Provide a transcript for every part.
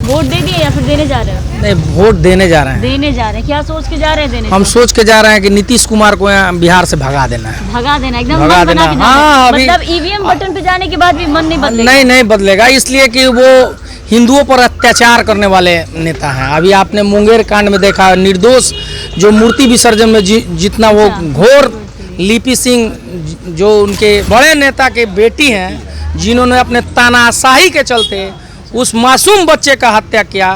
Vote दे दिए या फिर देने जा रहे हो? नहीं, वोट देने जा रहे हैं। देने जा रहे हैं, क्या सोच के जा रहे हैं देने? हम सोच के जा रहे हैं कि नीतीश कुमार को यहाँ बिहार से भगा देना है। भगा देना, एकदम भगा मन बना देना। के हाँ, जाना। मतलब ईवीएम बटन पे जाने के बाद भी मन नहीं बदलेगा? नहीं बदलेगा, इसलिए कि वो हिंदुओं पर अत्याचार करने वाले नेता हैं। अभी आपने मुंगेर कांड में देखा, निर्दोष जो मूर्ति विसर्जन में जितना वो घोर लिपि सिंह जो उनके बड़े नेता के बेटी हैं, जिन्होंने अपने तानाशाही के चलते उस मासूम बच्चे का हत्या किया।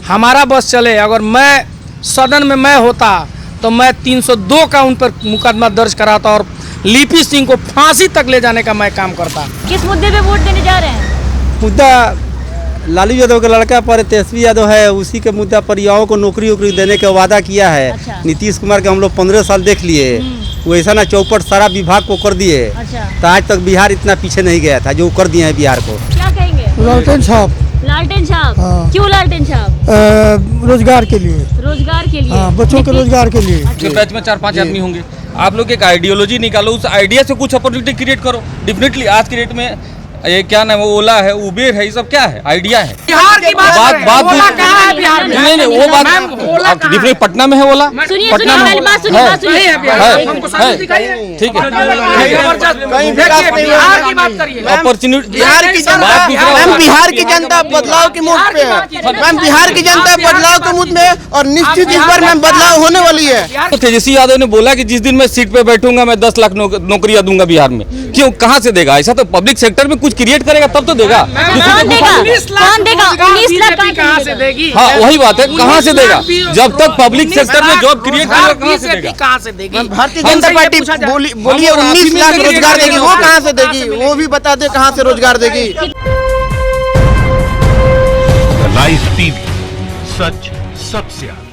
हमारा बस चले, अगर मैं सदन में मैं होता तो मैं 302 का उन पर मुकदमा दर्ज कराता और लिपि सिंह को फांसी तक ले जाने का मैं काम करता। किस मुद्दे पे वोट देने जा रहे हैं? मुद्दा लालू यादव का लड़का पर तेजस्वी यादव है, उसी के मुद्दा पर युवाओं को नौकरी वोकरी देने का वादा किया है। अच्छा। नीतीश कुमार के हम लोग 15 साल देख लिए, वो ऐसा ना चौपट सारा विभाग को कर दिए। अच्छा। तो आज तक बिहार इतना पीछे नहीं गया था जो कर दिए हैं बिहार को। क्या कहेंगे? लालटेन छाप। लालटेन छाप? हाँ। क्यों लालटेन छाप? रोजगार के लिए। रोजगार के लिए? हाँ, बच्चों के रोजगार के लिए। के बैच में 4-5 आदमी होंगे। आप लोग एक आइडियोलॉजी निकालो, उस आइडिया से कुछ अपॉर्चुनिटी क्रिएट करो। डेफिनेटली आज की डेट में ये क्या नाम है, ओला है, उबेर है, ये सब क्या है? आइडिया है। बिहार की बात ओला कहाँ है बिहार में? नहीं वो बात डिफरेंट। पटना में है ओला, सुनिए पटना सुनिए, में पहली बात सुनिए, बात सुनिए। ठीक है। अपॉर्चुनिटी बिहार की जनता, मैम बिहार की जनता बदलाव की मुख पे है। मैम बिहार की जनता बदलाव के मुख में, और निश्चित इस बार मैम बदलाव होने वाली है। तो तेजस्वी यादव ने बोला कि जिस दिन मैं सीट पे बैठूंगा मैं 10 लाख नौकरियां दूंगा बिहार में। क्यों, कहाँ से देगा? ऐसा तो पब्लिक सेक्टर में कुछ क्रिएट करेगा तब तो देगा। कौन देगा? कौन देगा? 19 लाख कहाँ से देगी? हाँ वही बात है, कहाँ से देगा? जब तक पब्लिक सेक्टर में जॉब क्रिएट करेगा कहाँ से देगा? कहाँ से देगी? भारतीय जनता पार्टी बोलिए 19 लाख रोजगार देगी, वो कहाँ से देगी? वो भी बता दे कहाँ से रोजगार देगी। लाइव टीवी, सच सबसे आगे।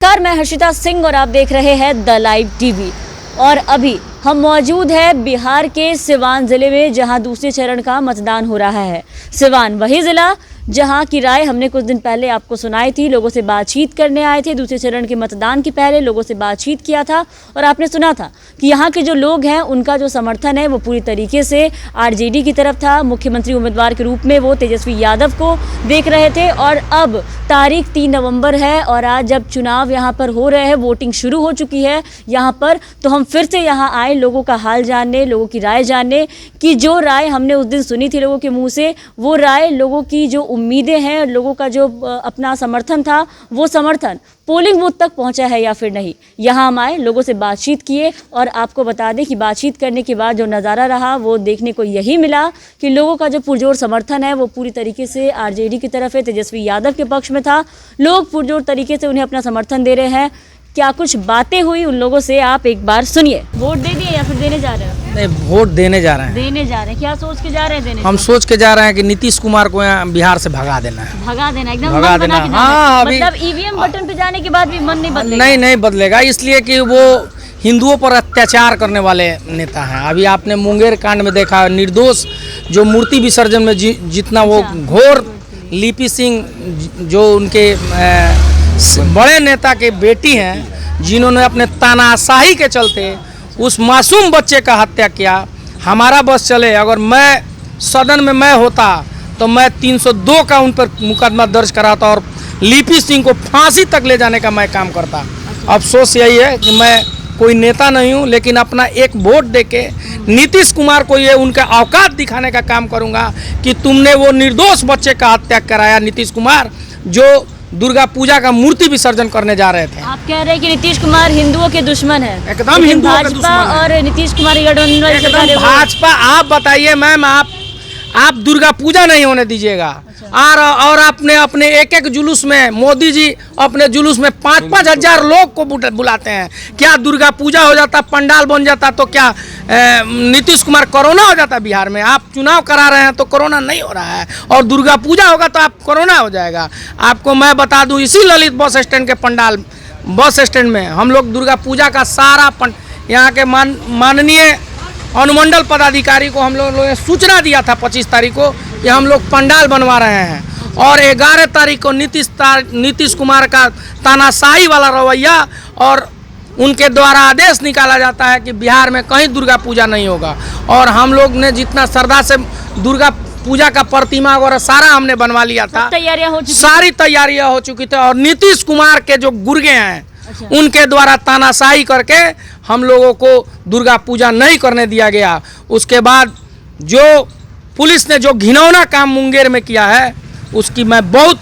नमस्कार, मैं हर्षिता सिंह और आप देख रहे हैं द लाइव टीवी। और अभी हम मौजूद हैं बिहार के सिवान ज़िले में, जहां दूसरे चरण का मतदान हो रहा है। सिवान वही ज़िला जहां की राय हमने कुछ दिन पहले आपको सुनाई थी। लोगों से बातचीत करने आए थे, दूसरे चरण के मतदान के पहले लोगों से बातचीत किया था और आपने सुना था कि यहाँ के जो लोग हैं उनका जो समर्थन है वो पूरी तरीके से आरजेडी की तरफ था। मुख्यमंत्री उम्मीदवार के रूप में वो तेजस्वी यादव को देख रहे थे। और अब तारीख 3 नवंबर है और आज जब चुनाव यहाँ पर हो रहे हैं, वोटिंग शुरू हो चुकी है यहाँ पर, तो हम फिर से यहाँ आए लोगों का हाल जानने, लोगों की राय जानने कि जो राय हमने उस दिन सुनी थी लोगों के मुँह से, वो राय लोगों की जो उम्मीदें हैं, लोगों का जो अपना समर्थन था, वो समर्थन पोलिंग बूथ तक पहुंचा है या फिर नहीं। यहाँ हम आए, लोगों से बातचीत किए और आपको बता दें कि बातचीत करने के बाद जो नज़ारा रहा वो देखने को यही मिला कि लोगों का जो पुरजोर समर्थन है वो पूरी तरीके से आरजेडी की तरफ है, तेजस्वी यादव के पक्ष में था। लोग पुरजोर तरीके से उन्हें अपना समर्थन दे रहे हैं। क्या कुछ बातें हुई उन लोगों से, आप एक बार सुनिए। वोट दे दिए या फिर देने जा रहे हो? नहीं, वोट देने जा रहे हैं। देने जा रहे हैं, क्या सोच के जा रहे हैं देने? हम सोच के जा रहे हैं कि नीतीश कुमार को यहाँ बिहार से भगा देना है। भगा देना, एकदम भगा मन बना देना। के हाँ, जाना। अभी मतलब ईवीएम बटन पे जाने के बाद भी मन नहीं बदलेगा? नहीं बदलेगा, इसलिए कि वो हिंदुओं पर अत्याचार करने वाले नेता हैं। अभी आपने मुंगेर कांड में देखा, निर्दोष जो मूर्ति विसर्जन में जितना वो घोर लिपि सिंह जो उनके बड़े नेता के बेटी हैं, जिन्होंने अपने तानाशाही के चलते उस मासूम बच्चे का हत्या किया। हमारा बस चले, अगर मैं सदन में मैं होता तो मैं 302 का उन पर मुकदमा दर्ज कराता और लिपि सिंह को फांसी तक ले जाने का मैं काम करता। अफसोस यही है कि मैं कोई नेता नहीं हूं, लेकिन अपना एक वोट देके नीतीश कुमार को ये उनका औकात दिखाने का काम करूंगा कि तुमने वो निर्दोष बच्चे का हत्या कराया। नीतीश कुमार जो दुर्गा पूजा का मूर्ति विसर्जन करने जा रहे थे। आप कह रहे हैं कि नीतीश कुमार हिंदुओं के दुश्मन है? एकदम हिंदुओं के दुश्मन है। और नीतीश कुमार गठबंधन भाजपा। आप बताइए मैम, आप दुर्गा पूजा नहीं होने दीजिएगा। और आपने अपने एक जुलूस में, मोदी जी अपने जुलूस में 5-5 हजार लोग को बुलाते हैं। क्या दुर्गा पूजा हो जाता, पंडाल बन जाता तो क्या नीतीश कुमार कोरोना हो जाता बिहार में? आप चुनाव करा रहे हैं तो कोरोना नहीं हो रहा है, और दुर्गा पूजा होगा तो आप कोरोना हो जाएगा। आपको मैं बता दूं, इसी ललित बस स्टैंड के पंडाल बस स्टैंड में हम लोग दुर्गा पूजा का सारा यहाँ के माननीय अनुमंडल पदाधिकारी को हम लोगों ने सूचना दिया था 25 तारीख को कि हम लोग पंडाल बनवा रहे हैं, और 11 तारीख को नीतीश कुमार का तानाशाही वाला रवैया और उनके द्वारा आदेश निकाला जाता है कि बिहार में कहीं दुर्गा पूजा नहीं होगा। और हम लोग ने जितना श्रद्धा से दुर्गा पूजा का प्रतिमा वगैरह सारा हमने बनवा लिया था। तैयारियां हो चुकी सारी तैयारियां हो चुकी थी और नीतीश कुमार के जो गुर्गे हैं अच्छा। उनके द्वारा तानाशाही करके हम लोगों को दुर्गा पूजा नहीं करने दिया गया। उसके बाद जो पुलिस ने जो घिनौना काम मुंगेर में किया है उसकी मैं बहुत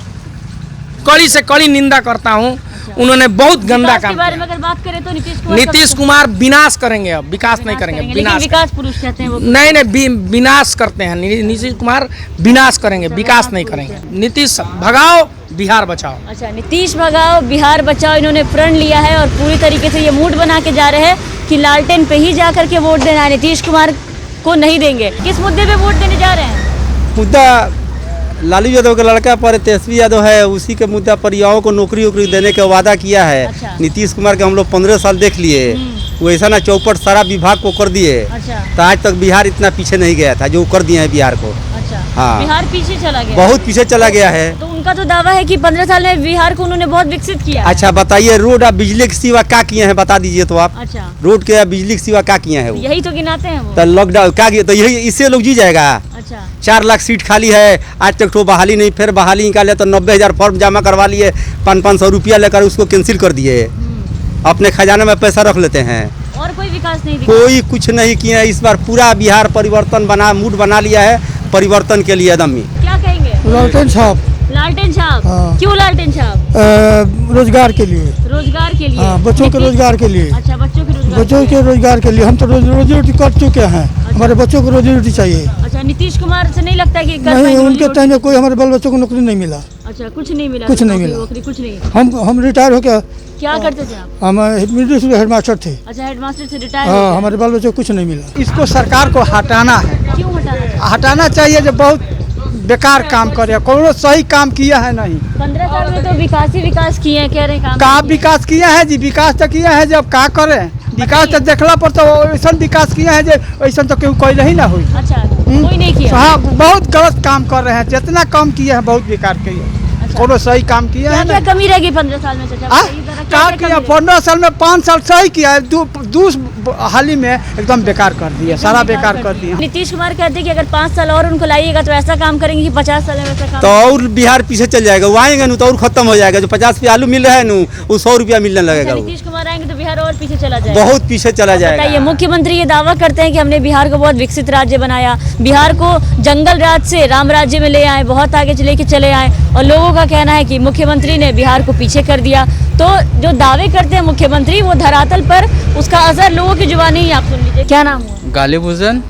कड़ी से कड़ी निंदा करता हूं। उन्होंने बहुत गंदा विकास काम के बारे किया। में अगर बात करें तो नीतीश कुमार विनाश करेंगे, अब विकास नहीं करेंगे, लेकिन विकास पुरुष कहते हैं वो। नहीं विनाश करते हैं। नीतीश कुमार विनाश करेंगे, विकास नहीं करेंगे। नीतीश भगाओ बिहार बचाओ। अच्छा, नीतीश भगाओ बिहार बचाओ, इन्होंने प्रण लिया है और पूरी तरीके से ये मूड बना के जा रहे हैं कि लालटेन पे ही जा करके वोट देना है, नीतीश कुमार को नहीं देंगे। किस मुद्दे पे वोट देने जा रहे हैं? मुद्दा लालू यादव का लड़का पर तेजस्वी यादव है, उसी के मुद्दा पर युवाओं को नौकरी वोकरी देने का वादा किया है। अच्छा। नीतीश कुमार के हम लोग 15 साल देख लिए, वो ऐसा ना चौपट सारा विभाग को कर दिए। अच्छा तो आज तक बिहार इतना पीछे नहीं गया था जो कर दिए हैं बिहार को। अच्छा, हाँ। बिहार पीछे चला गया, बहुत पीछे चला गया है। तो उनका तो दावा है कि 15 साल में बिहार को उन्होंने बहुत विकसित किया। अच्छा बताइए, रोड और बिजली के सिवा क्या किए हैं बता दीजिए तो आप। अच्छा, रोड के या बिजली के सिवा क्या किए हैं वो? यही तो गिनाते हैं वो। तो लॉकडाउन क्या किया, तो यही इससे लोग जी जाएगा। अच्छा, 4 लाख सीट खाली है, आज तक तो बहाली नहीं, फिर बहाली निकाले तो 90,000 फॉर्म जमा करवा लिए, 500 रुपया लेकर उसको कैंसिल कर दिए, अपने खजाने में पैसा रख लेते हैं। और कोई विकास नहीं दिखा। कोई कुछ नहीं किया है। इस बार पूरा बिहार परिवर्तन मूड बना लिया है परिवर्तन के लिए एकदम ही। क्या कहेंगे? लालटेन छाप लालटेन छाप। हाँ। क्यों लालटेन छाप? रोजगार के लिए। रोजगार के लिए। हाँ, बच्चों के रोजगार के लिए। अच्छा, बच्चों के रोजगार। बच्चों के रोजगार के लिए हम तो रोजी रोटी कर चुके हैं, हमारे बच्चों को रोजी रोटी चाहिए। अच्छा, नीतीश कुमार से नहीं लगता कि कर नहीं, पाएंगे उनके रोजी टाइम में कोई हमारे बाल बच्चों को नौकरी नहीं मिला। रोटी? अच्छा, कुछ नहीं मिला। कुछ नहीं नौकरी मिला। वोकरी कुछ नहीं। हम रिटायर हो गया। क्या करते थे आप? हम मिडिल स्कूल हेडमास्टर थे। अच्छा, हेडमास्टर से रिटायर हो हाँ, गए। हमारे बाल बच्चों को कुछ नहीं मिला। इसको सरकार को हटाना है, क्यों हटाना? हटाना चाहिए। जो बहुत बेकार काम करे, कोनो सही काम किया है नहीं। 15 साल में तो विकास ही विकास किए हैं, कह रहे हैं काम का नहीं किए। विकास किया है जी? विकास तो किया है, जब का करे विकास तो देखला पर तो ऐसा विकास किया है जो ऐसा तो कोई नहीं ना हुई। अच्छा, कोई नहीं किया। हाँ, बहुत गलत काम कर रहे हैं, जितना काम किए हैं बहुत बेकार किए हैं। अच्छा। कोनो सही काम किया है क्या ना। कमी रहेगी 15 साल में चाचा? बताइए जरा, क्या क्या किया? कमी रहेगी? 15 साल में 5 साल सही किया है, दू हाल ही में एकदम बेकार कर दिया, सारा बेकार कर दिया। नीतीश कुमार कहते हैं कि अगर 5 साल और उनको लाइएगा तो ऐसा काम करेंगे कि 50 साल में वैसा काम। तो और बिहार पीछे चल जाएगा, वो आएंगे ना तो और खत्म हो जाएगा। जो 50 रुपया आलू मिल रहा है ना वो 100 रुपया मिलने लगेगा। वो नीतीश कुमार आएंगे तो बिहार और पीछे चला जाएगा। बहुत पीछे चला बताइए, जाएगा। मुख्यमंत्री ये दावा करते हैं कि हमने बिहार को बहुत विकसित राज्य बनाया, बिहार को जंगल राज से राम राज्य में ले आए, बहुत आगे लेके चले आए, और लोगों का कहना है कि मुख्यमंत्री ने बिहार को पीछे कर दिया। तो जो दावे करते हैं मुख्यमंत्री, वो धरातल पर उसका असर लोगों की जुबानी ही आप सुन लीजिए। क्या नाम हुआ? गालिबुजन।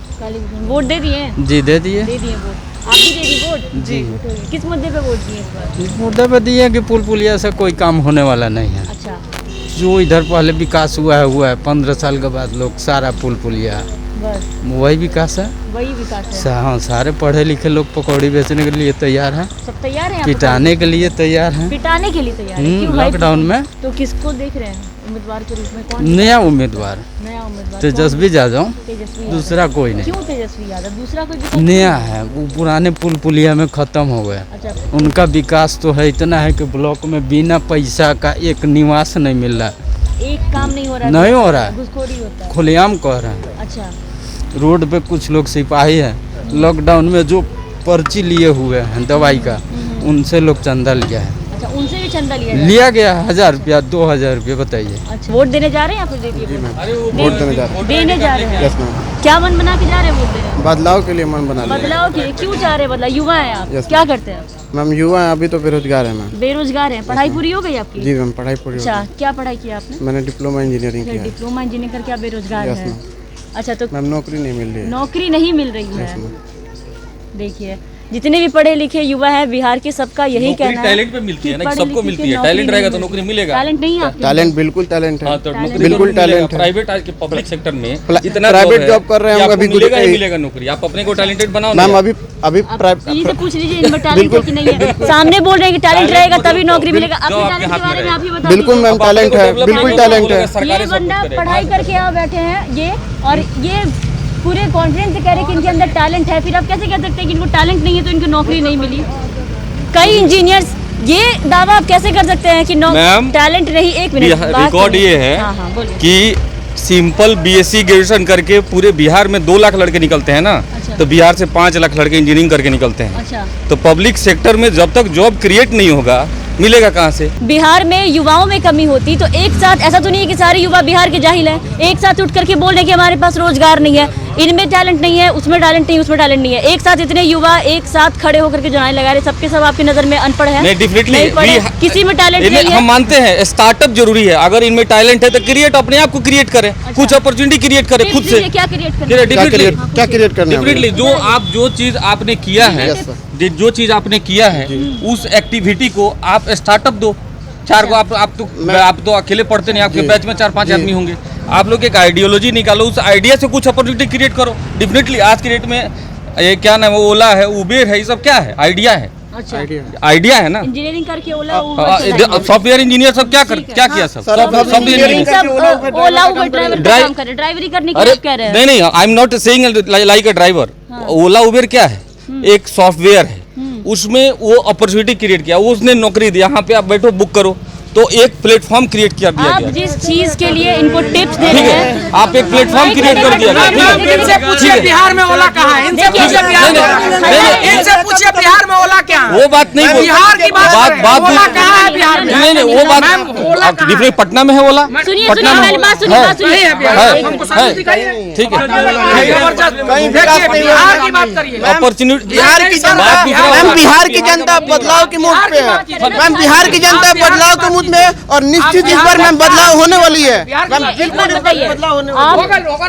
वोट दे दिए? जी दे दिए। दे दिए वोट। आप भी दे दिए वोट? जी। किस मुद्दे पे वोट दिए इस बार? इस मुद्दे पर दिए कि पुल पुलिया से कोई काम होने वाला नहीं है। अच्छा, जो इधर पहले विकास हुआ है 15 साल के बाद लोग सारा पुल पुलिया बस वही विकास है। वही विकास है। हाँ, सारे पढ़े लिखे लोग पकौड़ी बेचने के लिए तैयार हैं, सब तैयार हैं? यहाँ पे? पिटाने के लिए तैयार हैं। पिटाने के लिए तैयार है? क्यों भाई? लॉकडाउन में तो किसको देख रहे हैं उम्मीदवार के रूप में? कौन नया उम्मीदवार नया उम्मीदवार? तेजस्वी यादव, तेजस्वी यादव। दूसरा कोई नहीं। क्यों तेजस्वी यादव? दूसरा कोई विकल्प नया है, वो पुराने पुल पुलिया में ख़त्म हो गए। अच्छा, उनका विकास तो है, इतना है कि ब्लॉक में बिना पैसा का एक निवास नहीं मिल रहा, एक काम नहीं हो रहा। नहीं हो रहा है, घुसखोरी होता है। खुलेआम कह रहे हैं। अच्छा, रोड पे कुछ लोग सिपाही हैं, लॉकडाउन में जो पर्ची लिए हुए हैं दवाई का, उनसे लोग चंदा लिया है। अच्छा, उनसे भी चंदा लिया जाए? लिया गया 1000 रुपया 2000 रुपया, बताइए। अच्छा, वोट देने जा रहे हैं या फिर दे दिए? वोट देने जा रहे हैं। देने जा रहे हैं। Yes ma'am. क्या मन बना के जा रहे हैं वोट देने? बदलाव के लिए मन बना बदलाव के लिए। क्यों चाह रहे हैं बदलाव? युवा है आप? Yes, क्या करते हैं? मैम युवा है, अभी तो बेरोजगार है मैम। बेरोजगार हैं। पढ़ाई पूरी हो गई आपकी? जी मैम, पढ़ाई पूरी हो अच्छा, क्या पढ़ाई किया आपने? गई। मैंने डिप्लोमा इंजीनियरिंग किया है। डिप्लोमा इंजीनियर करके आप बेरोजगार Yes, हैं। ma'am। अच्छा, तो मैम नौकरी नहीं मिल रही है। नौकरी नहीं मिल रही है। Yes, ma'am। देखिए, जितने भी पढ़े लिखे युवा है बिहार के, सबका यही नौकरी कहना है। टैलेंट पे मिलती है ना, कि पढ़े सबको लिखे मिलती के है। नौकरी टैलेंट नहीं रहेगा तो मिलती। नौकरी मिलेगा। टैलेंट नहीं है आपके टैलेंट बिल्कुल टैलेंट है। हाँ, तो Talent नौकरी बिल्कुल जरूर मिलेगा। talent है। प्राइवेट आज के पब्लिक सेक्टर में इतना प्राइवेट जॉब कर रहे हैं कि हम आपको अभी मिलेगा ही मिलेगा नौकरी। आप अपने को टैलेंटेड बनाओ ना मैम। यार। अभी यही से पूछ लीजिए इनमें टैलेंट है कि नहीं है। सामने बोल रहे हैं कि टैलेंट रहेगा तभी नौकरी मिलेगा। अपने आपके टैलेंट के हाथ में बारे में आप ही बता बिल्कुल दीजिए। मैम टैलेंट है, बिल्कुल टैलेंट है। ये बंदा पढ़ाई करके यहाँ बैठे हैं ये, और ये पूरे कॉन्फिडेंस से कह रहे हैं कि इनके अंदर टैलेंट है। फिर आप कैसे कह सकते हैं कि इनको टैलेंट नहीं है तो इनको नौकरी नहीं मिली? कई इंजीनियर्स ये दावा आप कैसे कर सकते हैं कि मैम, टैलेंट नहीं? एक मिनट, बात रिकॉर्ड करिए। ये है हाँ, हाँ, बोलिए। कि सिंपल बीएससी ग्रेजुएशन करके पूरे बिहार में 2 लाख लड़के निकलते हैं ना। अच्छा। तो बिहार से 5 लाख लड़के इंजीनियरिंग करके निकलते हैं। अच्छा। तो पब्लिक सेक्टर में जब तक जॉब क्रिएट नहीं होगा, मिलेगा कहाँ से? बिहार में युवाओं में कमी होती तो एक साथ, ऐसा तो नहीं है कि सारे युवा बिहार के जाहिल हैं, एक साथ उठ करके बोल रहे हैं कि हमारे पास रोजगार नहीं है, इनमें टैलेंट नहीं है, उसमें टैलेंट नहीं, उसमें टैलेंट नहीं है। एक साथ इतने युवा एक साथ खड़े होकर के जो नारे लगा रहे, सबके सब आपकी नजर में अनपढ़ है? नहीं, डेफिनेटली किसी में टैलेंट नहीं है। हम मानते हैं स्टार्टअप जरूरी है। अगर इनमें टैलेंट है तो क्रिएट अपने आप को क्रिएट करें, कुछ अपॉर्चुनिटी क्रिएट करें खुद से। क्या क्रिएट क्या क्रिएट करना है? डेफिनेटली जो चीज आपने किया है, जो चीज आपने किया है, उस एक्टिविटी को आप स्टार्टअप दो। चार को आप तो अकेले पढ़ते नहीं, आपके बैच में 4-5 आदमी होंगे। आप लोग एक आइडियोलॉजी निकालो, उस आइडिया से कुछ अपॉर्चुनिटी क्रिएट करो। डेफिनेटली आज के डेट में ये क्या नाम है, ओला है, उबेर है, ये सब क्या है? आइडिया है। अच्छा, आइडिया है ना। इंजीनियरिंग करके ओला सॉफ्टवेयर इंजीनियर सब क्या किया सब ओला उबर ड्राइवरी करने के लिए कह रहे हैं। नहीं, I am not saying like a driver. Ola Uber क्या है? एक सॉफ्टवेयर है, उसमें वो अपॉर्चुनिटी क्रिएट किया, वो उसने नौकरी दी। यहाँ पे आप बैठो, बुक करो, तो एक प्लेटफॉर्म क्रिएट किया दिया आप गया। जिस चीज के लिए इनको टिप्स दे ठीक रहे है, हैं, आप एक प्लेटफॉर्म क्रिएट कर दिया गया। इनसे पूछिए बिहार में ओला कहाँ है? इनसे पूछिए बिहार में ओला क्या है? वो बात नहीं, बिहार की बात ओला कहाँ है बिहार में? नहीं, वो बात डिफरेंट। पटना में है ओला, सुनिए पटना में पहली बात सुनिए, बात सुनिए। ठीक है। बिहार की बात करिए। अपॉर्चुनिटी बिहार की जनता, मैम बिहार की जनता बदलाव की मूड पे है। मैम बिहार की जनता बदलाव के मूड में है और निश्चित इस बार मैम बदलाव होने वाली है। मैम एक बात बताइए, आप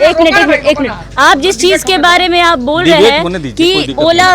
एक मिनट, आप जिस चीज के बारे में आप बोल रहे हैं कि ओला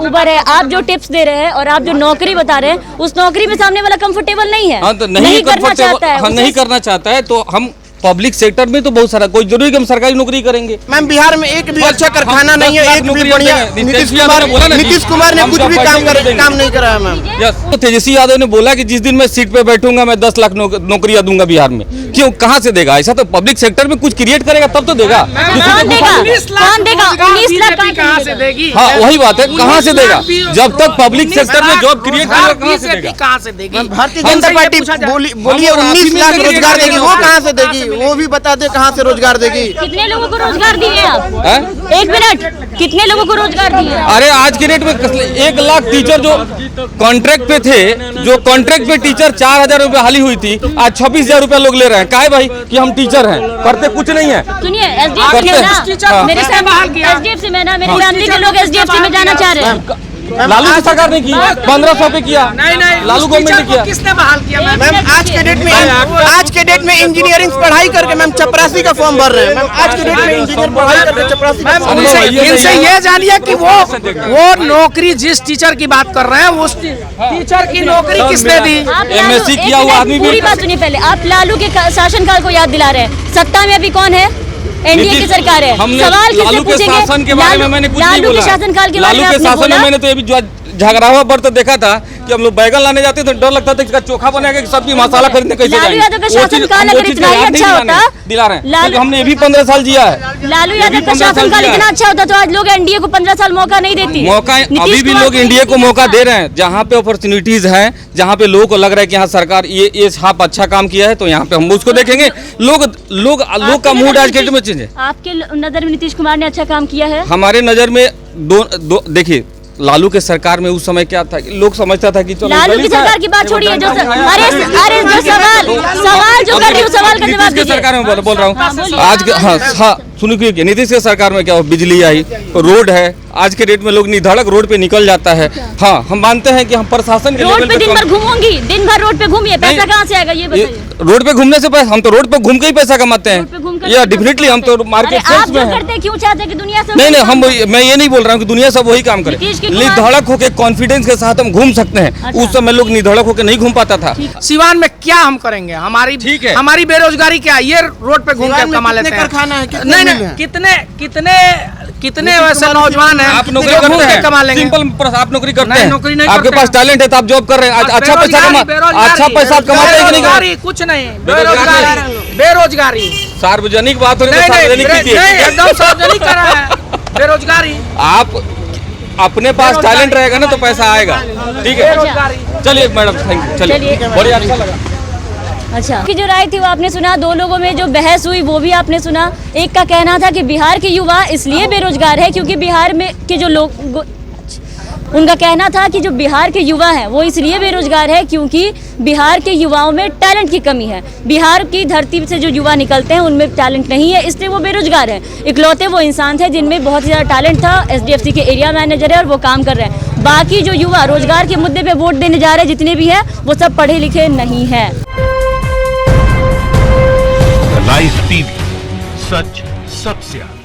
उबर है, आप जो टिप्स दे रहे हैं और आप जो नौकरी बता रहे हैं, उस नौकरी में सामने वाला कंफर्टेबल नहीं है। हाँ, तो नहीं करना चाहता है, नहीं करना चाहता है, तो हम पब्लिक सेक्टर में तो बहुत सारा, कोई जरूरी कि हम सरकारी नौकरी करेंगे। मैम बिहार में एक भी अच्छा कारखाना नहीं है, एक भी बढ़िया। नीतीश कुमार ने कुछ भी काम नहीं करा है मैम। यस, तो तेजस्वी यादव ने बोला कि जिस दिन मैं सीट पे बैठूंगा मैं 10 लाख नौकरियां दूंगा बिहार में। क्यों, कहाँ से देगा? ऐसा तो पब्लिक सेक्टर में कुछ क्रिएट करेगा तब तो देगा। कौन देगा? 19 लाख कहाँ से देगी? हाँ, वही बात है, कहाँ से देगा? जब तक पब्लिक सेक्टर में जॉब क्रिएट करेगा, कहाँ से देगी? भारतीय जनता पार्टी बोलिए 19 लाख रोजगार देगी, वो कहाँ से देगी? वो भी बता दे कहाँ से रोजगार देगी। कितने लोगों को रोजगार दिए आप? एक मिनट, कितने लोगों को रोजगार दिए? अरे आज के डेट में 1 लाख टीचर जो कॉन्ट्रैक्ट पे थे, जो कॉन्ट्रैक्ट पे टीचर 4,000 रुपए हाली हुई थी, आज 26,000 रुपए लोग ले रहे हैं। काहे भाई कि हम टीचर हैं, करते कुछ नहीं है। सुनिए, मेरे एसडीएफसी में ना, मेरी फैमिली के लोग एसडीएफसी में जाना चाह रहे हैं। लालू की सरकार ने किया, 1500 पे किया। नहीं, लालू गवर्नमेंट ने किया। किसने बहाल किया? मैम आज के डेट में इंजीनियरिंग पढ़ाई करके मैम चपरासी का फॉर्म भर रहे हैं। मैम आज के डेट में इंजीनियर पढ़ाई करके चपरासी का फॉर्म भर रहे हैं। इनसे ये जानिए कि वो नौकरी जिस टीचर की बात कर रहे हैं, उस टीचर की नौकरी किसने दी? MSc किया हुआ आदमी भी। पूरी बात सुनिए पहले, आप लालू के शासनकाल को याद दिला रहे हैं। सत्ता में अभी कौन है? एनडीए की सरकार है। सवाल लालू के शासन के बारे में मैंने कुछ नहीं बोला। लालू के शासनकाल के बारे में लालू के शासन में मैंने तो ये भी झगड़ावा बर्त देखा था कि हम लोग बैगन लाने जाते तो डर लगता था कि इसका चोखा बनेगा कि सब्जी मसाला खरीदने कैसे जाएंगे। लालू यादव का शासनकाल अगर इतना ही अच्छा होता, दिला रहे हैं, हमने ये भी 15 साल जिया है। लालू यादव का शासनकाल इतना अच्छा होता तो आज लोग एनडीए को 15 साल मौका नहीं देती। मौका अभी भी लोग एनडीए को मौका दे रहे हैं, जहाँ पे अपॉर्चुनिटीज है, जहाँ पे लोगों को लग रहा है कि यहाँ सरकार ये छाप अच्छा काम किया है, तो यहाँ पे हम उसको देखेंगे। लोग का मूड आज के डेट में चेंज है। आपके नजर में नीतीश कुमार ने अच्छा काम किया है? हमारे नजर में दो देखिए, लालू के सरकार में उस समय क्या था कि लोग समझता था कि चलो लालू की सरकार की बात छोड़िए, जो अरे जो सवाल जो कर रही हूँ, सवाल का जवाब दीजिए। सरकार में बोल रहा हूँ आज। हाँ सुनिए, नीतीश की सरकार में क्या हो, बिजली आई, रोड है। आज के डेट में लोग निधड़क रोड पे निकल जाता है। हाँ, हम मानते हैं कि हम प्रशासन के रोड पे दिन भर घूमूंगी, दिन भर रोड पे घूमिए, पैसा कहाँ से आएगा ये बताइए? रोड पे घूमने से पैसा, हम तो रोड पे घूम के ही पैसा कमाते हैं। या डेफिनेटली हम तो मार्केट सेल्स में हैं। क्यों चाहते हैं कि दुनिया सब? नहीं, मैं ये नहीं बोल रहा हूँ कि दुनिया सब वही काम करे। निधड़क होकर कॉन्फिडेंस के साथ हम घूम सकते हैं। उस समय लोग निधड़क होकर नहीं घूम पाता था। सिवान में क्या हम करेंगे? हमारी ठीक है, हमारी बेरोजगारी क्या? ये रोड पे घूम कर कमा लेते हैं। कारखाना है? नहीं, कितने वैसे नौजवान हैं आप नौकरी करते हैं, कमा लेंगे? सिंपल आप नौकरी करते हैं, नौकरी नहीं आपके करते पास टैलेंट है तो आप जॉब कर रहे हैं, अच्छा पैसा आप कमाते हैं कि नहीं? कुछ नहीं, बेरोजगारी सार्वजनिक बात हो रही है, सार्वजनिक एकदम सार्वजनिक कर रहा है बेरोजगारी। आप अपने पास टैलेंट रहेगा ना तो पैसा आएगा। ठीक है, चलिए मैडम, थैंक यू। चलिए, बड़ी अच्छा लगा। अच्छा, की जो राय थी वो आपने सुना, दो लोगों में जो बहस हुई वो भी आपने सुना। एक का कहना था कि बिहार के युवा इसलिए बेरोजगार है क्योंकि बिहार में के जो लोग, उनका कहना था कि जो बिहार के युवा हैं वो इसलिए बेरोजगार है क्योंकि बिहार के युवाओं में टैलेंट की कमी है। बिहार की धरती से जो युवा निकलते हैं उनमें टैलेंट नहीं है, इसलिए वो बेरोजगार हैं। इकलौते वो इंसान थे जिनमें बहुत ही ज़्यादा टैलेंट था, एसडीएफसी के एरिया मैनेजर है और वो काम कर रहे हैं। बाकी जो युवा रोजगार के मुद्दे पे वोट देने जा रहे हैं जितने भी हैं वो सब पढ़े लिखे नहीं हैं। लाइव टीवी, सच सबसे आगे।